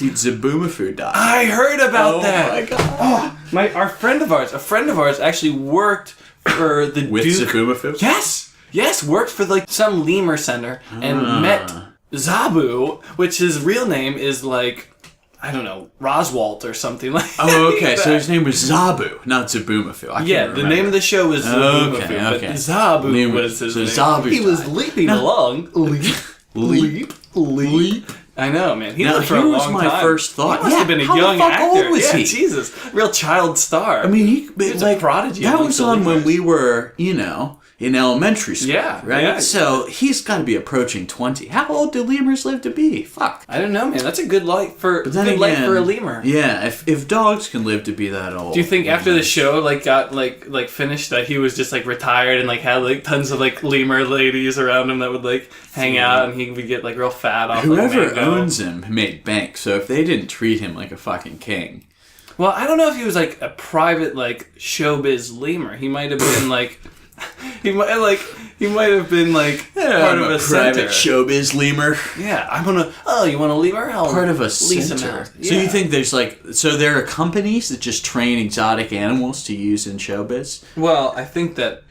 Dude, Zoboomafoo died. I heard about that. Oh my god. Oh, a friend of ours actually worked for the With Duke. Zoboomafoo? Yes, worked for like some lemur center and met Zabu, which his real name is like, I don't know, Roswalt or something like that. Oh, okay, so his name was Zabu, not Zoboomafoo. The name of the show was Zoboomafoo, but Zabu was his name. Zabu he was leaping along. Leap. I know, man. He lived for a long time. Here's my first thought. He must have been a young actor. How old was he? Jesus. Real child star. I mean, he was a prodigy. That was on when we were, in elementary school. Yeah. Right? Yeah. So he's got to be approaching 20. How old do lemurs live to be? Fuck. I don't know, man. That's a good life for life for a lemur. Yeah, if dogs can live to be that old. Do you think after the show got finished that he was just like retired and like had like tons of like lemur ladies around him that would like hang out and he would get like real fat off Whoever owns him made bank, so if they didn't treat him like a fucking king. Well, I don't know if he was like a private like showbiz lemur. He might have been like he might have been like part of a private showbiz lemur. Yeah, you want a lemur? Part of a center. Yeah. So you think there are companies that just train exotic animals to use in showbiz? Well, I think that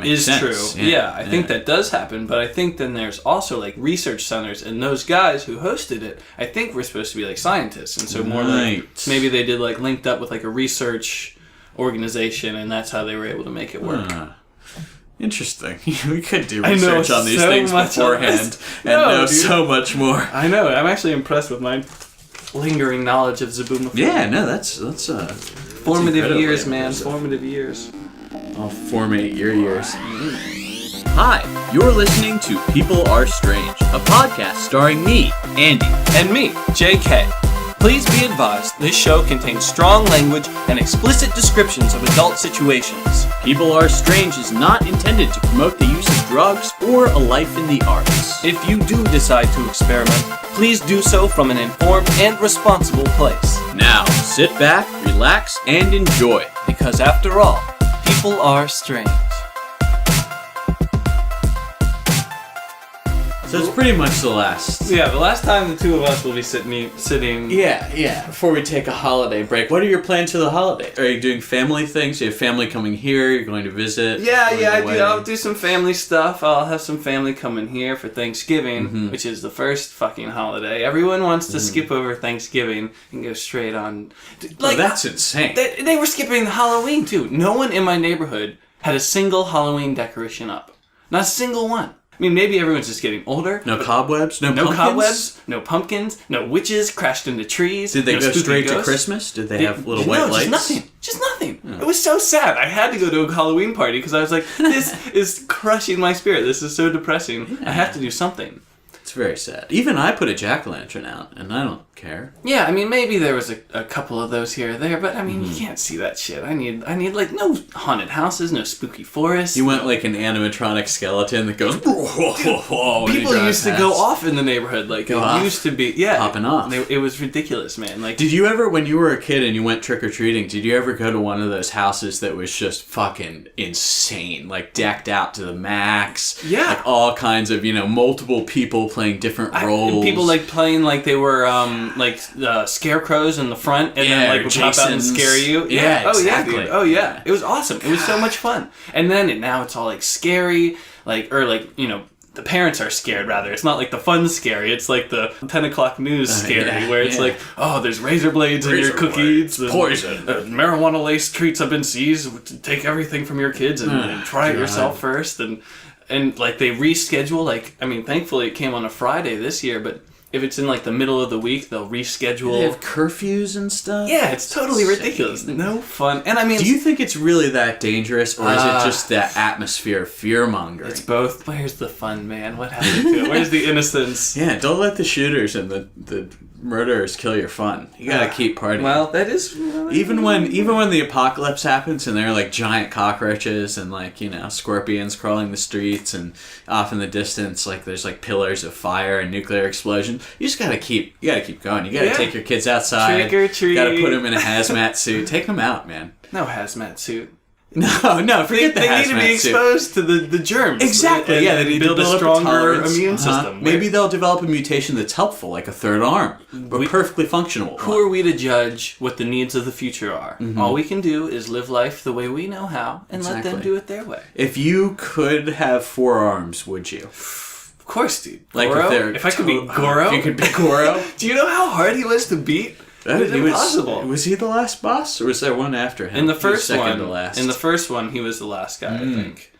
is sense. true. Yeah, I think that does happen, but I think then there's also like research centers, and those guys who hosted it, I think were supposed to be like scientists, and so more like maybe they did like linked up with like a research organization, and that's how they were able to make it work. Interesting. We could do research on these things beforehand and know so much more. I know. I'm actually impressed with my lingering knowledge of Zoboomafoo. Yeah, no, that's formative years, man. Formative years. I'll formate your years. Hi, you're listening to People Are Strange, a podcast starring me, Andy, and me, JK. Please be advised, this show contains strong language and explicit descriptions of adult situations. People Are Strange is not intended to promote the use of drugs or a life in the arts. If you do decide to experiment, please do so from an informed and responsible place. Now, sit back, relax, and enjoy. Because after all, people are strange. So it's pretty much the last. Yeah, the last time the two of us will be sitting. Yeah. Before we take a holiday break, what are your plans for the holiday? Are you doing family things? Do you have family coming here? You're going to visit? Yeah, I do. I'll do some family stuff. I'll have some family coming here for Thanksgiving, which is the first fucking holiday. Everyone wants to skip over Thanksgiving and go straight on. Like, that's insane. They were skipping Halloween too. No one in my neighborhood had a single Halloween decoration up. Not a single one. I mean, maybe everyone's just getting older. No cobwebs? No pumpkins? Cobwebs, no pumpkins, no witches crashed into trees. Did they go straight to Christmas? Did they have little white lights? Just nothing. Oh. It was so sad. I had to go to a Halloween party because I was like, this is crushing my spirit. This is so depressing. Yeah. I have to do something. It's very sad. Even I put a jack-o'-lantern out, and I don't care. Yeah, I mean, maybe there was a couple of those here or there, but I mean, you can't see that shit. I need like no haunted houses, no spooky forests. You want like an animatronic skeleton that goes. People used to go off in the neighborhood, like it used to be. Yeah, popping off. It was ridiculous, man. Like, did you ever, when you were a kid and you went trick or treating, did you ever go to one of those houses that was just fucking insane, like decked out to the max? Yeah, like all kinds of multiple people playing different roles. And people like playing like they were scarecrows in the front, and then like would pop out and scare you. Yeah, exactly. Dude. Oh yeah, it was awesome. It was so much fun. And then now it's all like scary, the parents are scared rather. It's not like the fun scary. It's like the 10 o'clock news scary, where it's like, oh, there's razor blades in your cookies, poison, marijuana laced treats have been seized. Take everything from your kids and try it yourself first. And like they reschedule. Like, I mean, thankfully it came on a Friday this year, but if it's in like the middle of the week, they'll reschedule. They have curfews and stuff. Yeah, it's totally ridiculous. No fun. And I mean, do you think it's really that dangerous, or is it just that atmosphere of fear mongering? It's both. Where's the fun, man? What happened to it? Where's the innocence? Yeah, don't let the shooters and the murderers kill your fun. You gotta keep partying. Well, that is even when the apocalypse happens and there are like giant cockroaches and like scorpions crawling the streets, and off in the distance like there's like pillars of fire and nuclear explosions. You just gotta keep going. You gotta take your kids outside. Trick or treat. You gotta put them in a hazmat suit. Take them out, man. No hazmat suit. No, forget the hazmat They need to be exposed to the germs. Exactly. And they need build to a build stronger up a tolerance. immune system. Maybe they'll develop a mutation that's helpful, like a third arm, but perfectly functional. Who are we to judge what the needs of the future are? All we can do is live life the way we know how and let them do it their way. If you could have 4 arms, would you? Of course, dude. Like Goro? If I could be Goro? If you could be Goro? Do you know how hard he was to beat? It was impossible. Was he the last boss, or was there one after him? In the first second to last. In the first one, he was the last guy, I think.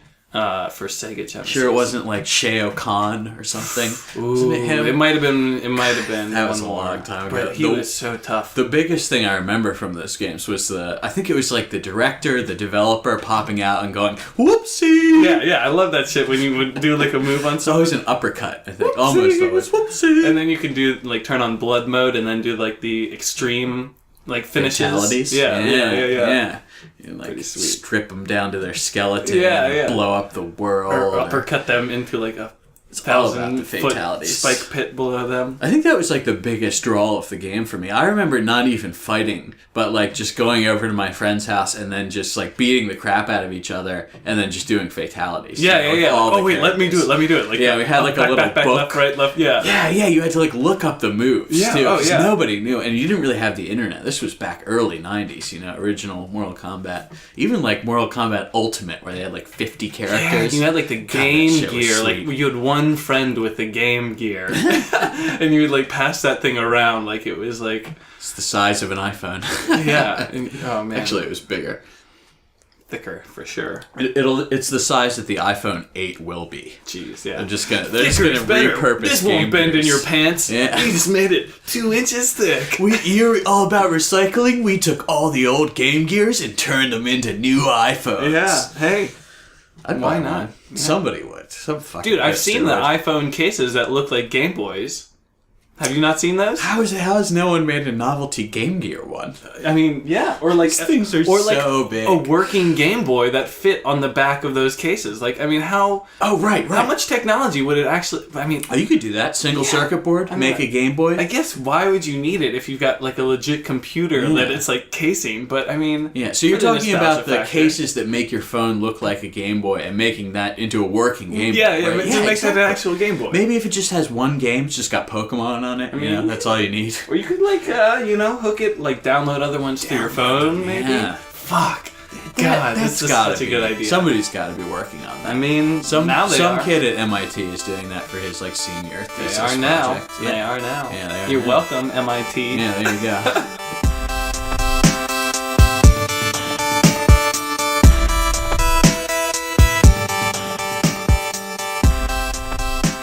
For Sega Genesis. Sure, it wasn't like Shao Kahn or something. Ooh, wasn't it him? It might have been. That was a long time ago. But he was so tough. The biggest thing I remember from those games was I think it was like the director, the developer popping out and going, "Whoopsie!" Yeah, I love that shit when you would do like a move on It's something. always an uppercut, I think. Whoopsie, Almost always. Whoopsie! And then you could do like turn on blood mode and then do like the extreme like finishes. Fatalities? Yeah. And like Pretty sweet. strip them down to their skeleton Yeah. blow up the world. Or uppercut them into like a all about the 1,000-foot fatalities. spike pit below them. I think that was like the biggest draw of the game for me. I remember not even fighting, but like just going over to my friend's house and then just like beating the crap out of each other and then just doing fatalities. Yeah. All Oh wait, let me do it. Like, we had like a little back, book. left, right, left. Yeah. You had to like look up the moves Yeah, too. 'Cause yeah. Nobody knew, and you didn't really have the internet. This was back early '90s, original Mortal Kombat. Even like Mortal Kombat Ultimate, where they had like 50 characters. Yeah, you had like the Game shit was Gear. Like sweet. you had one friend with the Game Gear, and you would like pass that thing around like it was like It's the size of an iPhone. yeah. Oh man, Actually, it was bigger. thicker for sure. It's the size that the iPhone 8 will be. Jeez, yeah. They're just gonna Thicker's better. repurpose. This won't Game bend in Gears. your pants. Yeah. We just made it 2 inches thick. You're all about recycling. We took all the old Game Gears and turned them into new iPhones. Yeah. Hey. I'd Why buy not? one. Yeah. Somebody would. Some fucking Dude, I've seen the would. iPhone cases that look like Game Boys. Have you not seen those? How has no one made a novelty Game Gear one? I mean, yeah, or like These things are or like so big. a working Game Boy that fit on the back of those cases. Like, I mean, how Right. how much technology would it actually? I mean, Oh, you could do that. Single circuit board. Make a Game Boy. I guess why would you need it if you've got like a legit computer that it's like casing? But I mean, Yeah, so you're for the talking nostalgia about the factor. cases that make your phone look like a Game Boy and making that into a working Game Boy. Yeah, right? to make that an actual Game Boy. Maybe if it just has one game, it's just got Pokemon on it, that's all you need. Or you could like hook it, like download other ones to your phone, maybe. Yeah. Fuck. God, that's just gotta such a good idea. Somebody's got to be working on that. I mean, Some now they are. kid at MIT is doing that for his like senior thesis They are now. project. They are now. Yeah, they are You're now. welcome, MIT. Yeah, there you go.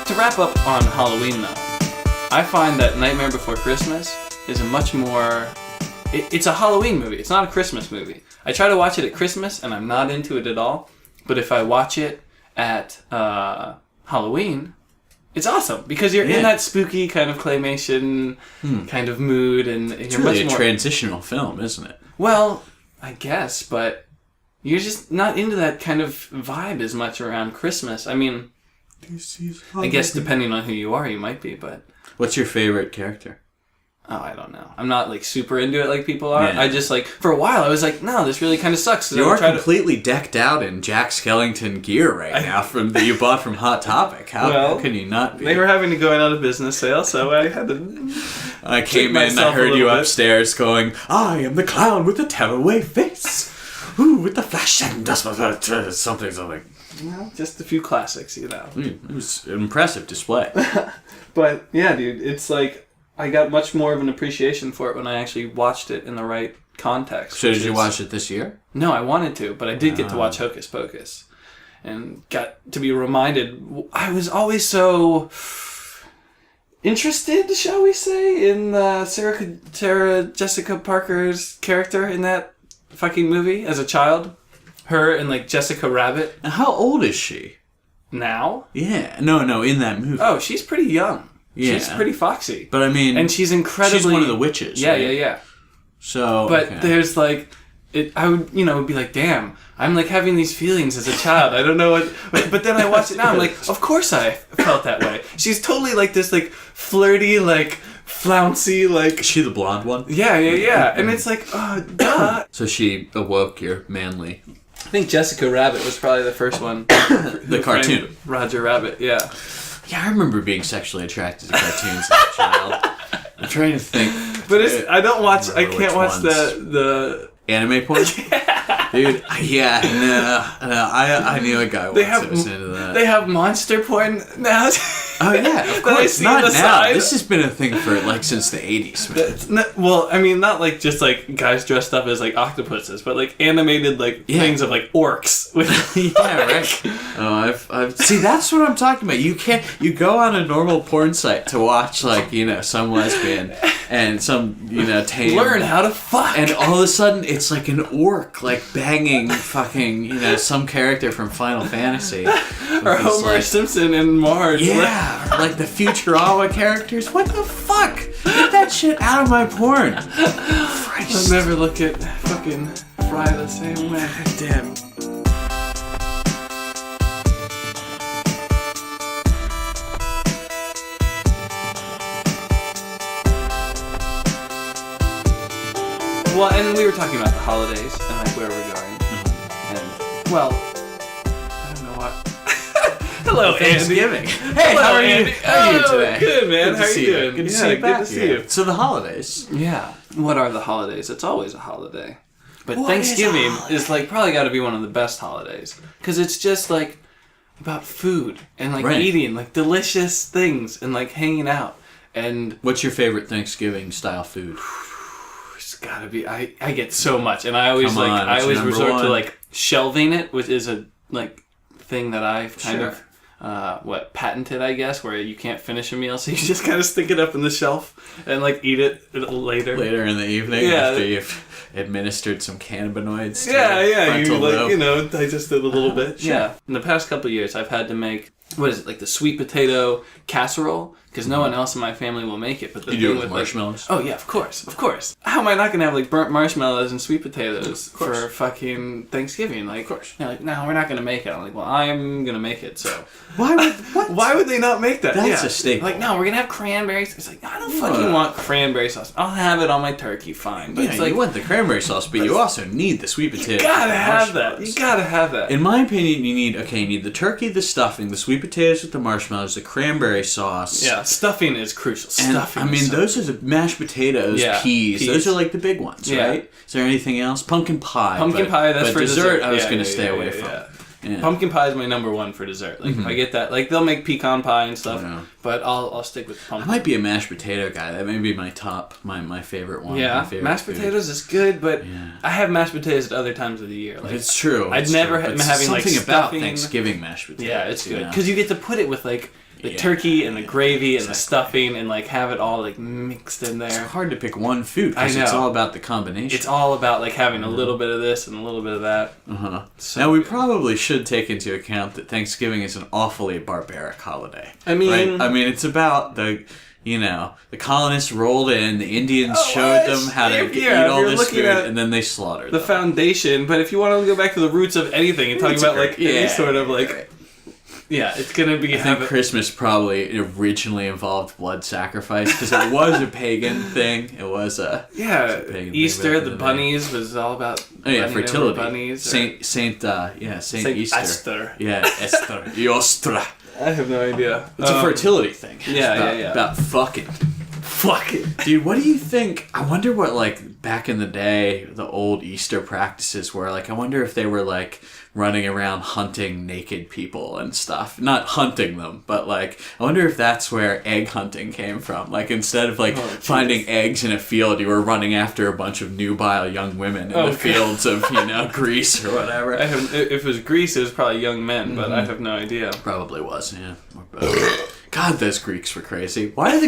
To wrap up on Halloween, though, I find that Nightmare Before Christmas is a much more... It's a Halloween movie. It's not a Christmas movie. I try to watch it at Christmas, and I'm not into it at all. But if I watch it at Halloween, it's awesome. Because you're in that spooky kind of claymation kind of mood, and It's you're really much a more... transitional film, isn't it? Well, I guess, but you're just not into that kind of vibe as much around Christmas. I mean... I guess depending on who you are, you might be, but... What's your favorite character? Oh, I don't know. I'm not, like, super into it like people are. Yeah. I just, like, for a while, I was like, no, this really kind of sucks. You are completely decked out in Jack Skellington gear right now that you bought from Hot Topic. How can you not be? They were having to go out of business sale, so I had to... I came in, I heard you upstairs going, I am the clown with the tearaway face. Ooh, with the flash and dust, something. Well, just a few classics, you know. It was an impressive display. But, yeah, dude, it's like... I got much more of an appreciation for it when I actually watched it in the right context. So did you watch it this year? No, I wanted to, but I did get to watch Hocus Pocus. And got to be reminded... I was always so... interested, shall we say, in Sarah Jessica Parker's character in that fucking movie as a child. Her and, like, Jessica Rabbit. Now, how old is she? Now? Yeah. No, in that movie. Oh, she's pretty young. Yeah. She's pretty foxy. But I mean... And she's incredibly... She's one of the witches, Yeah, right? yeah. So, But there's, like... I would, be like, damn, I'm, like, having these feelings as a child. I don't know what... But then I watch it now, I'm like, of course I felt that way. She's totally, like, this, like, flirty, like, flouncy, like... Is she the blonde one? Yeah. And it's like, duh. So she awoke your manly I think Jessica Rabbit was probably the first one. The cartoon. Roger Rabbit, yeah. Yeah, I remember being sexually attracted to cartoons as a child. I'm trying to think. But I can't watch the anime porn? Dude, yeah, no, I knew a guy once that was into that. They have monster porn now. Oh yeah, of course. Not now. Side. This has been a thing for like since the 80s, man. Well, I mean, not like just like guys dressed up as like octopuses, but like animated like things of like orcs. Yeah, right. Oh, I've see. That's what I'm talking about. You go on a normal porn site to watch like some lesbian and some tame. Learn how to fuck. And all of a sudden, it's like an orc like banging fucking some character from Final Fantasy or Homer Simpson and Marge. Yeah. Like the Futurama characters. What the fuck? Get that shit out of my porn. I'll never look at fucking Fry the same way. God damn. Well, and we were talking about the holidays and like where we're going. And well, I don't know what. Hello, Thanksgiving. Andy. Hey, Hello, how are Andy. you? How are you today? Good, man. Good how are you doing? Good to see you. Good to see you. So the holidays. Yeah. What are the holidays? It's always a holiday. But What Thanksgiving is like probably got to be one of the best holidays because it's just like about food and like eating like delicious things and like hanging out. And what's your favorite Thanksgiving style food? It's gotta be. I get so much, and I always resort to like shelving it, which is a like thing that I've kind of patented, I guess, where you can't finish a meal, so you just kind of stick it up in the shelf and like eat it later in the evening after you've administered some cannabinoids to you lobe. digest it a little bit. Sure. Yeah, in the past couple of years I've had to make like the sweet potato casserole because no one else in my family will make it. But the you do it with marshmallows? Oh yeah, of course. How am I not gonna have like burnt marshmallows and sweet potatoes for fucking Thanksgiving? Like, of course. Like, no, we're not gonna make it. I'm like, well, I'm gonna make it. So why would they not make that? That's a staple. Like, no, we're gonna have cranberries. It's like, I don't fucking want cranberry sauce. I'll have it on my turkey, fine. But it's like, you want the cranberry sauce, but you also need the sweet potato. You gotta have that. You gotta have that. In my opinion, you need the turkey, the stuffing, the sweet potatoes with the marshmallows, the cranberry sauce. Yeah, stuffing is crucial. And, stuffing. Those are the mashed potatoes, peas. Those are like the big ones, right? Is there anything else? Pumpkin pie. Pumpkin pie, that's for dessert. I was going to stay away from. Yeah. Pumpkin pie is my number one for dessert. Like if I get that, like they'll make pecan pie and stuff, but I'll stick with pumpkin. I might be a mashed potato guy. That may be my top, my favorite one. Yeah, my favorite mashed potatoes is good, but I have mashed potatoes at other times of the year. Like, it's true. I'd never having like something about stuffing. Thanksgiving mashed potatoes. Yeah, it's good because you get to put it with like the turkey and the gravy and the stuffing and like have it all like mixed in there. It's hard to pick one food because it's all about the combination. It's all about like having a little bit of this and a little bit of that. So now we probably should take into account that Thanksgiving is an awfully barbaric holiday. I mean, it's about the colonists rolled in, the Indians showed them how to eat all this food, and then they slaughtered the foundation. But if you want to go back to the roots of anything and talk about like any sort of like. Yeah, it's going to be... I think Christmas probably originally involved blood sacrifice because it was a pagan thing. It was a... Yeah, Easter, the bunnies was all about... fertility. Bunnies. Saint Easter. Esther. Yeah, Esther. Yostra. I have no idea. It's a fertility thing. Yeah, About fucking. Dude, what do you think? I wonder what, like, back in the day, the old Easter practices were. Like, I wonder if they were, like... running around hunting naked people and stuff. Not hunting them, but like, I wonder if that's where egg hunting came from. Like, instead of like finding eggs in a field, you were running after a bunch of nubile young women in the fields of, Greece or whatever. If it was Greece, it was probably young men, but I have no idea. Probably was, yeah. God, those Greeks were crazy. Why are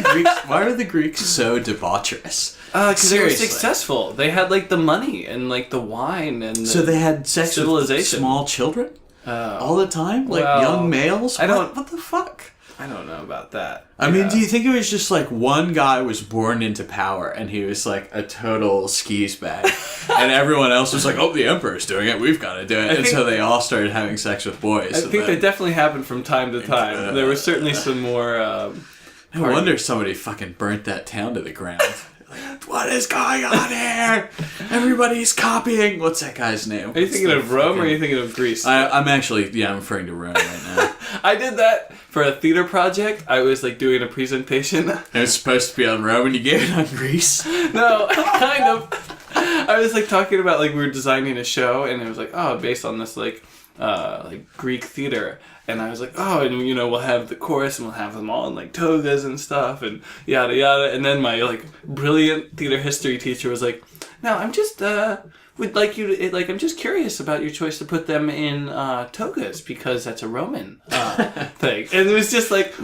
the Greeks so debaucherous? Because they were successful. They had like the money and like the wine and so they had sex with small children all the time, like young males. What the fuck? I don't know about that. I mean, do you think it was just like one guy was born into power and he was like a total skis bag, and everyone else was like, "Oh, the emperor's doing it, we've got to do it," and so they all started having sex with boys. I think that definitely happened from time to time. There was certainly some more. No wonder somebody fucking burnt that town to the ground. What is going on here? Everybody's copying. What's that guy's name? Are you thinking of Rome or are you thinking of Greece? I'm actually, I'm referring to Rome right now. I did that for a theater project. I was like doing a presentation. It was supposed to be on Rome and you gave it on Greece? No, kind of. I was like talking about like we were designing a show and it was like, oh, based on this like Greek theater. And I was like, oh, and we'll have the chorus and we'll have them all in like togas and stuff and yada yada. And then my like brilliant theater history teacher was like, no, I'm just would like you to I'm just curious about your choice to put them in togas because that's a Roman thing. And it was just like,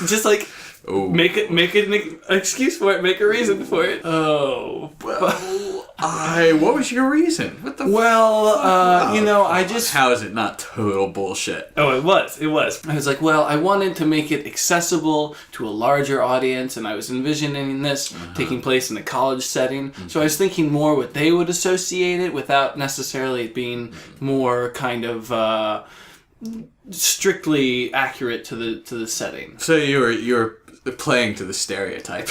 just like make it an excuse for it, make a reason for it. Oh, what was your reason? What the? I just. How is it not total bullshit? Oh, it was. I was like, I wanted to make it accessible to a larger audience, and I was envisioning this taking place in a college setting. Mm-hmm. So I was thinking more what they would associate it without necessarily being more kind of strictly accurate to the setting. So you're playing to the stereotype.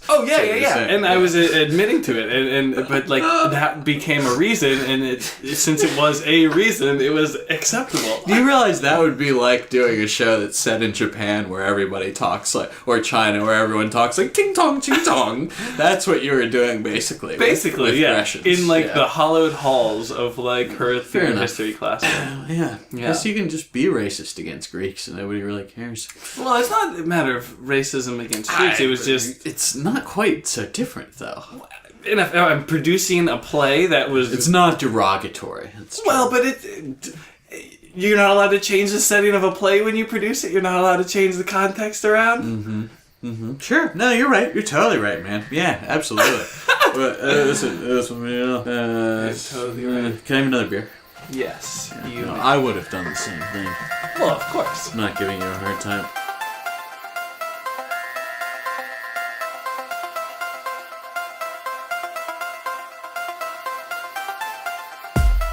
Yeah. And I was admitting to it, but that became a reason, and since it was a reason, it was acceptable. Do you realize that would be like doing a show that's set in Japan where everybody talks like, or China where everyone talks like ting tong ching tong? That's what you were doing basically. Basically, with yeah. Russians. In the hollowed halls of like her theater history class. Yeah. Guess you can just be racist against Greeks and nobody really cares. Well, it's not a matter of racism against Greeks. It was just... It's not quite so different, though. And if I'm producing a play that was... It's not derogatory. Well, but you're not allowed to change the setting of a play when you produce it. You're not allowed to change the context around. Mm-hmm. Mm-hmm. Sure. No, you're right. You're totally right, man. Yeah, absolutely. Listen, you're totally right. Can I have another beer? Yes. I would have done the same thing. Well, of course. I'm not giving you a hard time.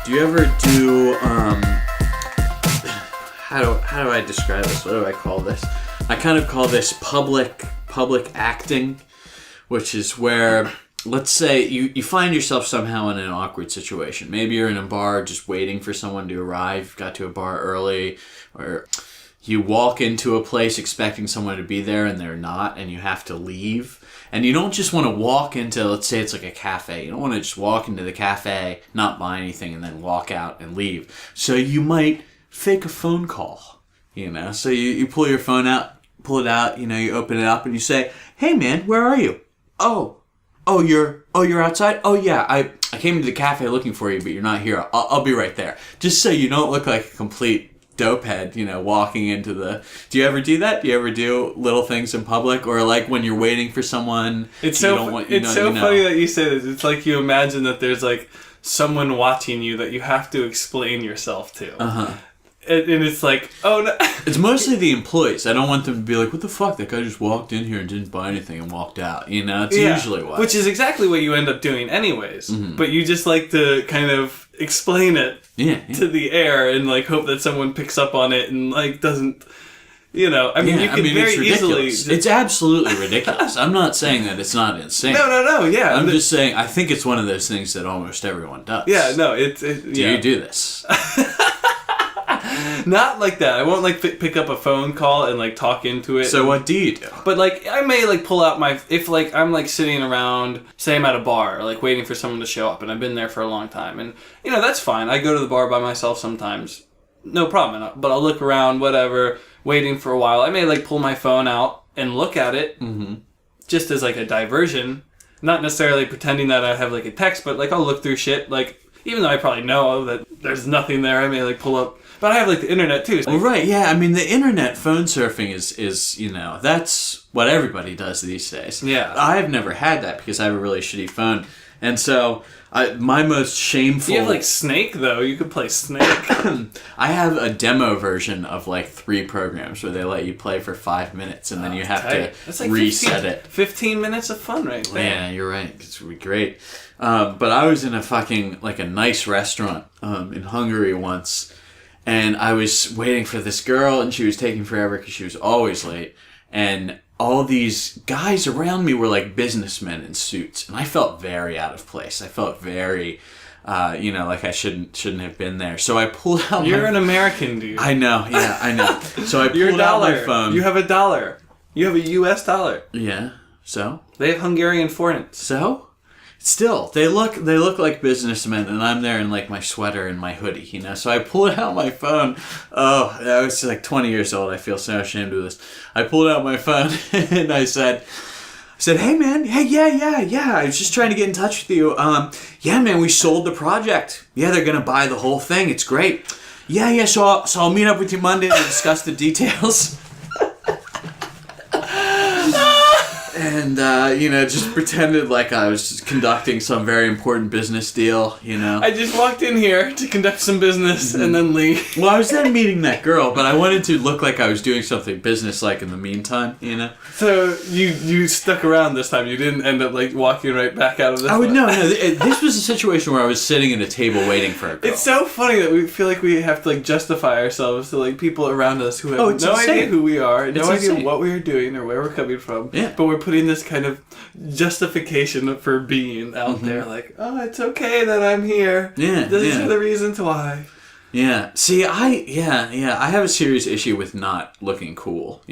Do you ever do, how do I describe this? What do I call this? I kind of call this public acting, which is where, let's say, you find yourself somehow in an awkward situation. Maybe you're in a bar just waiting for someone to arrive, got to a bar early, or you walk into a place expecting someone to be there and they're not, and you have to leave. And you don't just want to walk into, let's say it's like a cafe. You don't want to just walk into the cafe, not buy anything, and then walk out and leave. So you might fake a phone call, So you pull your phone out, you open it up, and you say, "Hey man, where are you?" Oh, you're outside? Oh yeah, I came into the cafe looking for you, but you're not here. I'll be right there. Just so you don't look like a complete dopehead, walking into the... Do you ever do that? Do you ever do little things in public? Or like when you're waiting for someone... It's so funny that you say this. It's like you imagine that there's like someone watching you that you have to explain yourself to. Uh-huh. And it's like, oh no. It's mostly the employees. I don't want them to be like, what the fuck? That guy just walked in here and didn't buy anything and walked out. It's usually why. Which is exactly what you end up doing anyways. Mm-hmm. But you just like to kind of explain it to the air and like hope that someone picks up on it and like doesn't... you can very easily... It's absolutely ridiculous. I'm not saying that it's not insane. No, yeah. I'm just saying, I think it's one of those things that almost everyone does. Yeah, no, Do you do this? Not like that. I won't like pick up a phone call and like talk into it. So what do you do? But like I may like pull out if like I'm like sitting around, say I'm at a bar, like waiting for someone to show up, and I've been there for a long time, and that's fine. I go to the bar by myself sometimes, no problem. But I'll look around, whatever, waiting for a while. I may like pull my phone out and look at it, just as like a diversion, not necessarily pretending that I have like a text, but like I'll look through shit, like even though I probably know that there's nothing there, I may like pull up. But I have like the internet too. Well, right, yeah. I mean, the internet phone surfing is that's what everybody does these days. Yeah. I've never had that because I have a really shitty phone. And so, my most shameful... You have like Snake, though. You could play Snake. I have a demo version of like 3 programs where they let you play for 5 minutes and then you have to like reset it. 15 minutes of fun right there. Yeah, you're right. It's really great. But I was in a nice restaurant in Hungary once. And I was waiting for this girl, and she was taking forever because she was always late. And all these guys around me were like businessmen in suits, and I felt very out of place. I felt very, like I shouldn't have been there. So I pulled out. You're an American, dude. I know. Yeah, I know. So I pulled out my phone. You have a dollar. You have a U.S. dollar. Yeah. So they have Hungarian forints. So. Still, they look like businessmen, and I'm there in like my sweater and my hoodie, So I pulled out my phone. Oh, I was like 20 years old. I feel so ashamed of this. I pulled out my phone and I said, "Hey man, hey yeah. I was just trying to get in touch with you. Yeah man, we sold the project. Yeah, they're gonna buy the whole thing. It's great. Yeah. So I'll meet up with you Monday to discuss the details." And, just pretended like I was just conducting some very important business deal, I just walked in here to conduct some business and then leave. Well, I was then meeting that girl, but I wanted to look like I was doing something business-like in the meantime, So you stuck around this time. You didn't end up, like, walking right back out of this one? No. This was a situation where I was sitting at a table waiting for a girl. It's so funny that we feel like we have to, like, justify ourselves to, like, people around us who have no idea who we are, no idea what we are doing or where we're coming from. Yeah. But we're putting this kind of justification for being out there, like, oh, it's okay that I'm here. Yeah. These are the reasons why. Yeah. See, I have a serious issue with not looking cool,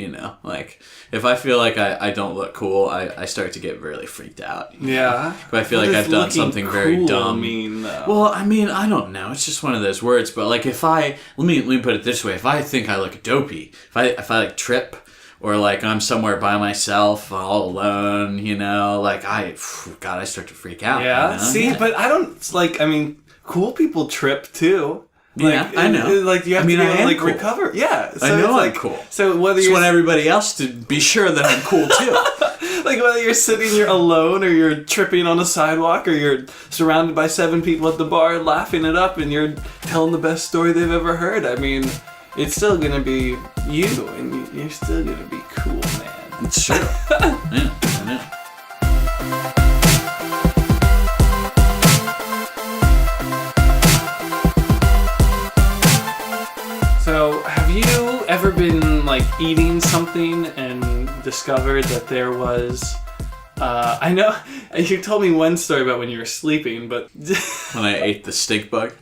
Like, if I feel like I don't look cool, I start to get really freaked out. Yeah. If I feel like I've done something very dumb. Though? Well, I don't know. It's just one of those words. But, like, let me put it this way. If I think I look dopey, if I like, trip, or, like, I'm somewhere by myself, all alone, like, I start to freak out. Yeah, see, but I don't, like, cool people trip, too. Like, yeah, I know. Like, you have to be able to, like, cool. Recover. Yeah. So I know I'm cool. So whether you want everybody else to be sure that I'm cool, too. Like, whether you're sitting here alone, or you're tripping on a sidewalk, or you're surrounded by 7 people at the bar laughing it up, and you're telling the best story they've ever heard, it's still gonna be you, and you're still gonna be cool, man. It's true. Yeah, I know. So, have you ever been, like, eating something and discovered that there was... I know you told me one story about when you were sleeping, but... When I ate the stink bug?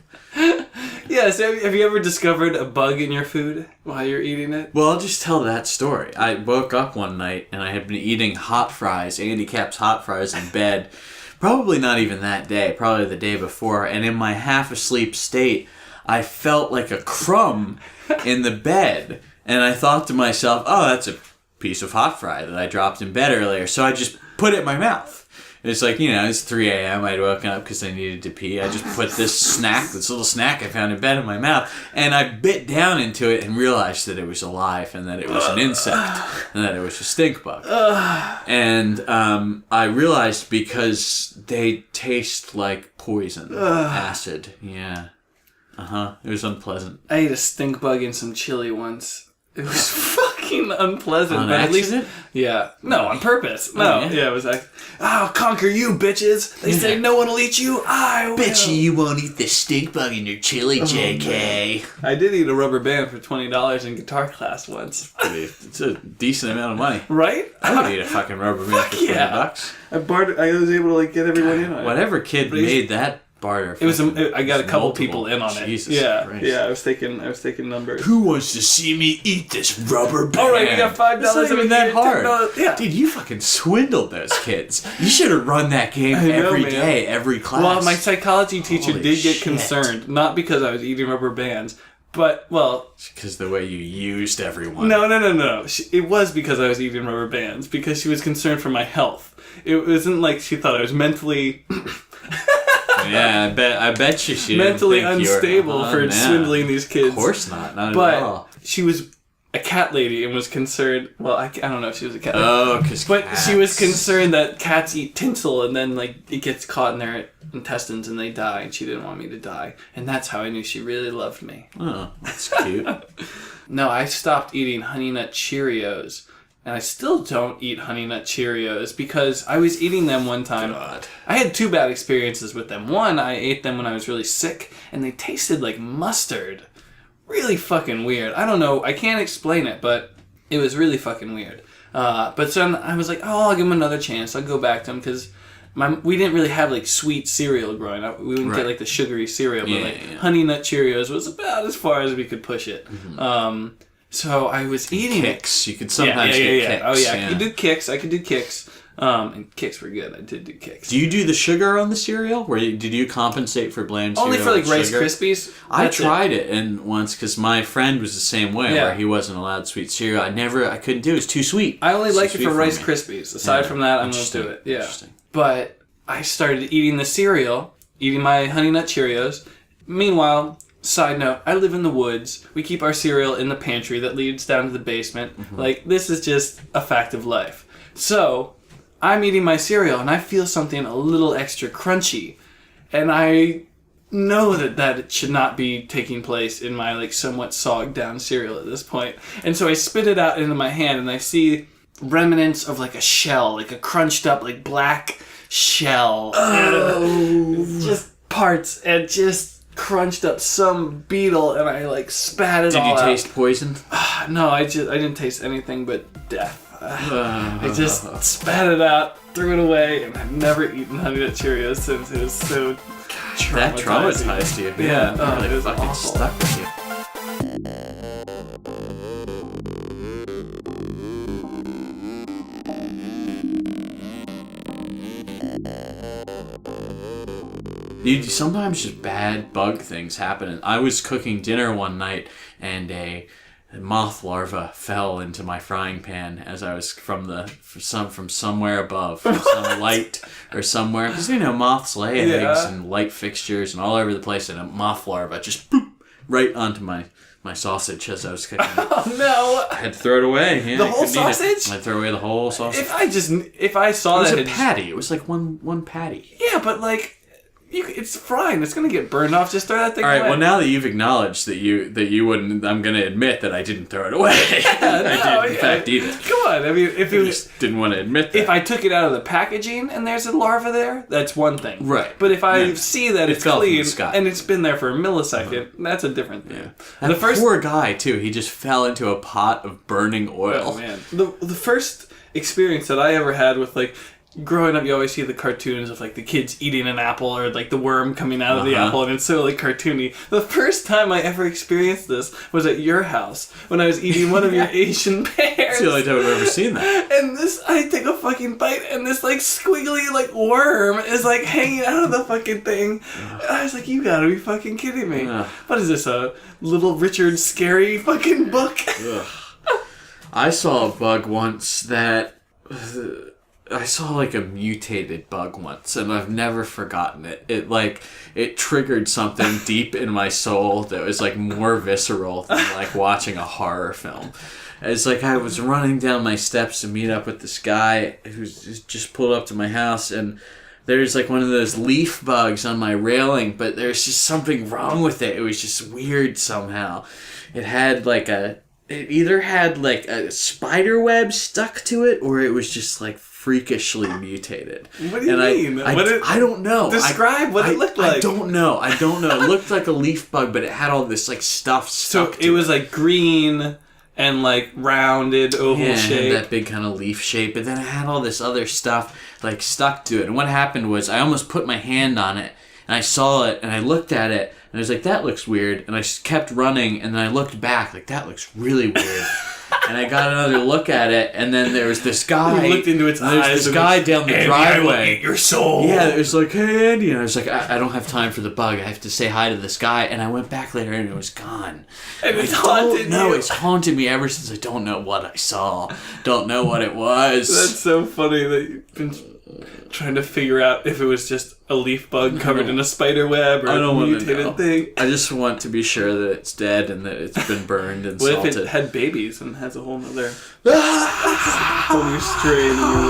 Yeah, so have you ever discovered a bug in your food while you're eating it? Well, I'll just tell that story. I woke up one night and I had been eating hot fries, Andy Capp's hot fries in bed. Probably not even that day, probably the day before. And in my half-asleep state, I felt like a crumb in the bed. And I thought to myself, oh, that's a piece of hot fry that I dropped in bed earlier. So I just put it in my mouth. It's like, it's 3 a.m. I'd woken up because I needed to pee. I just put this little snack I found in bed in my mouth, and I bit down into it and realized that it was alive and that it was an insect and that it was a stink bug. And I realized because they taste like poison, acid. Yeah. It was unpleasant. I ate a stink bug in some chili once. It was fucking unpleasant. On but accident? At least, yeah. No, on purpose. No. Yeah, it was like, I'll conquer you, bitches. They say no one will eat you. I will. Bet you won't eat the stink bug in your chili, JK. I did eat a rubber band for $20 in guitar class once. It's a decent amount of money. Right? I would eat a fucking rubber band for $20. I was able to, like, get everyone in on it. Whatever kid made that barter. It was. I got a couple people in on it. Jesus Christ. Yeah. I was taking numbers. Who wants to see me eat this rubber band? All right, we got $5. It's not even that hard. Yeah, dude, you fucking swindled those kids. You should have run that game every day, every class. Well, my psychology teacher did get concerned, not because I was eating rubber bands, but because the way you used everyone. No. It was because I was eating rubber bands because she was concerned for my health. It wasn't like she thought I was mentally. Yeah, I bet she mentally unstable for swindling these kids. Of course not at all. But she was a cat lady and was concerned. Well, I don't know if she was a cat lady. Oh, because she was concerned that cats eat tinsel and then it gets caught in their intestines and they die, and she didn't want me to die, and that's how I knew she really loved me. Oh, that's cute. No, I stopped eating Honey Nut Cheerios. And I still don't eat Honey Nut Cheerios because I was eating them one time. God. I had 2 bad experiences with them. One, I ate them when I was really sick, and they tasted like mustard. Really fucking weird. I don't know. I can't explain it, but it was really fucking weird. But then I was like, oh, I'll give them another chance. I'll go back to them because we didn't really have like sweet cereal growing up. We wouldn't get like the sugary cereal, but Honey Nut Cheerios was about as far as we could push it. Mm-hmm. So I was eating Kicks. You could sometimes get Kicks. Oh yeah, I could do Kicks. And Kicks were good. I did do Kicks. Do you do the sugar on the cereal? Did you compensate for bland cereal? Only for like Rice sugar? Krispies. I tried it and once because my friend was the same way where he wasn't allowed sweet cereal. I couldn't do it. It's too sweet. I only liked it for Rice Krispies. Aside from that, I'm going to do it. Yeah. But I started eating the cereal, eating my Honey Nut Cheerios. Meanwhile, side note, I live in the woods. We keep our cereal in the pantry that leads down to the basement. Mm-hmm. Like, this is just a fact of life. So, I'm eating my cereal and I feel something a little extra crunchy. And I know that it should not be taking place in my, like, somewhat sogged down cereal at this point. And so I spit it out into my hand and I see remnants of, like, a shell, like a crunched up, like, black shell. Oh. Just parts and just crunched up some beetle and I like spat it all out. Did you taste poison? No, I didn't taste anything but death. I just spat it out, threw it away, and I've never eaten Honey Nut Cheerios since. It was so traumatizing. That traumatized you. Yeah, really it was fucking awful. stuck with you. Dude, sometimes just bad bug things happen. And I was cooking dinner one night, and a moth larva fell into my frying pan as I was from somewhere above, from some light or somewhere. Because moths lay eggs and light fixtures and all over the place, and a moth larva just boop, right onto my sausage as I was cooking it. Oh no! I had to throw it away. Yeah, the whole sausage? I'd throw away the whole sausage. If I saw that, it was a patty. It was like one patty. Yeah, but like. It's frying. It's gonna get burned off. Just throw that thing away. All right. Well, now that you've acknowledged that you wouldn't, I'm gonna admit that I didn't throw it away. I did, in fact, eat it. Come on. I mean, if you just didn't want to admit that. If I took it out of the packaging and there's a larva there, that's one thing. Right. But if I see that it's clean and it's been there for a millisecond, that's a different thing. Yeah. And the poor guy too. He just fell into a pot of burning oil. Oh man. The first experience that I ever had with like. Growing up, you always see the cartoons of like the kids eating an apple or like the worm coming out of the apple, and it's so like cartoony. The first time I ever experienced this was at your house when I was eating one of your Asian pears. It's the only time I've ever seen that. And I take a fucking bite, and this like squiggly like worm is like hanging out of the fucking thing. And I was like, you gotta be fucking kidding me. What is this, a Little Richard scary fucking book? I saw a bug once that... I saw like a mutated bug once, and I've never forgotten it. It triggered something deep in my soul that was like more visceral than like watching a horror film. It's like I was running down my steps to meet up with this guy who's just pulled up to my house, and there's like one of those leaf bugs on my railing, but there's just something wrong with it. It was just weird somehow. It either had like a spider web stuck to it, or it was just like freakishly mutated. What do you mean? I don't know. Describe what it looked like. I don't know. It looked like a leaf bug, but it had all this like stuff stuck to it. So it was like green and like rounded oval shape. It had that big kind of leaf shape, but then it had all this other stuff like stuck to it. And what happened was I almost put my hand on it, and I saw it, and I looked at it, and I was like, that looks weird. And I kept running, and then I looked back, like, that looks really weird. And I got another look at it, and then there was this guy. You looked into its eyes. There's this guy down the driveway. I will eat your soul. Yeah, it was like, hey, Andy. And I was like, I don't have time for the bug. I have to say hi to this guy. And I went back later, and it was gone. And it's haunted you. No, it's haunted me ever since. I don't know what I saw. Don't know what it was. That's so funny that you've been trying to figure out if it was just a leaf bug covered in a spider web or a mutated thing. I just want to be sure that it's dead and that it's been burned and salted. What if it had babies and has a whole nother whole new strain in your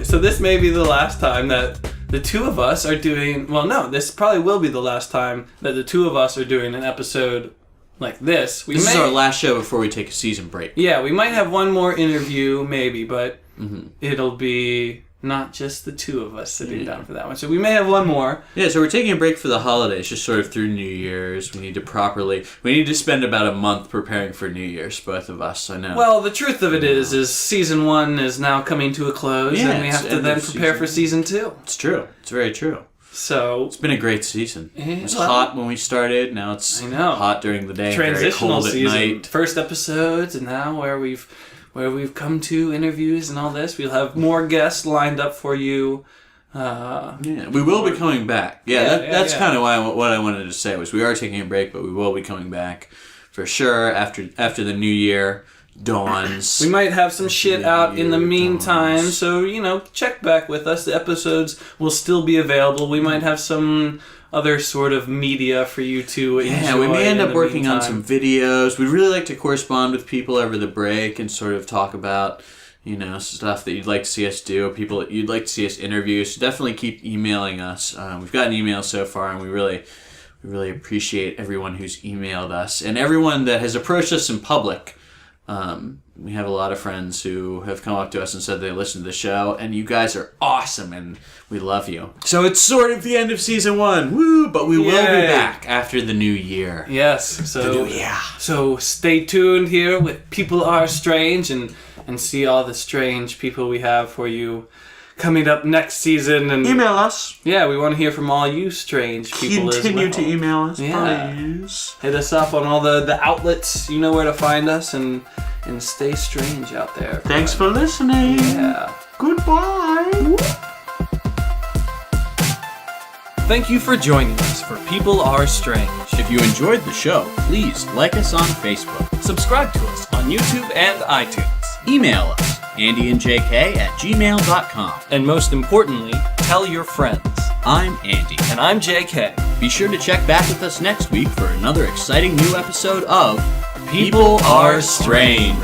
woods? So this may be the last time that the two of us are doing... Well, no, this probably will be the last time that the two of us are doing an episode like this. This is our last show before we take a season break. Yeah, we might have one more interview, maybe, but it'll be not just the two of us sitting down for that one. So we may have one more. Yeah, so we're taking a break for the holidays, just sort of through New Year's. We need to spend about a month preparing for New Year's, both of us, I know. Well, the truth of it is season 1 is now coming to a close, Yeah, and we have to then prepare for season 2. It's true. It's very true. So it's been a great season. It was hot when we started. Now it's hot during the day. Transitional very cold season. At night. First episodes, and now where we've come to interviews and all this. We'll have more guests lined up for you. We will be coming back. That's kind of what I wanted to say was we are taking a break, but we will be coming back for sure after the new year dawns. We might have some shit out in the meantime, so check back with us. The episodes will still be available. We might have some other sort of media for you to enjoy. Yeah, we may end up working on some videos. We'd really like to correspond with people over the break and sort of talk about stuff that you'd like to see us do, people that you'd like to see us interview. So definitely keep emailing us. We've gotten emails so far, and we really appreciate everyone who's emailed us and everyone that has approached us in public. We have a lot of friends who have come up to us and said they listen to the show, and you guys are awesome, and we love you. So it's sort of the end of season 1, woo! But we will be back after the new year. Yes, so stay tuned here with People Are Strange, and see all the strange people we have for you coming up next season. And email us. Yeah, we want to hear from all you strange people. Continue to email us, yeah. please. Hit us up on all the outlets. You know where to find us, and stay strange out there. Thanks for listening. Yeah. Goodbye. Thank you for joining us for People Are Strange. If you enjoyed the show, please like us on Facebook. Subscribe to us on YouTube and iTunes. Email us, andyandjk@gmail.com. And most importantly, tell your friends. I'm Andy. And I'm JK. Be sure to check back with us next week for another exciting new episode of People Are Strange.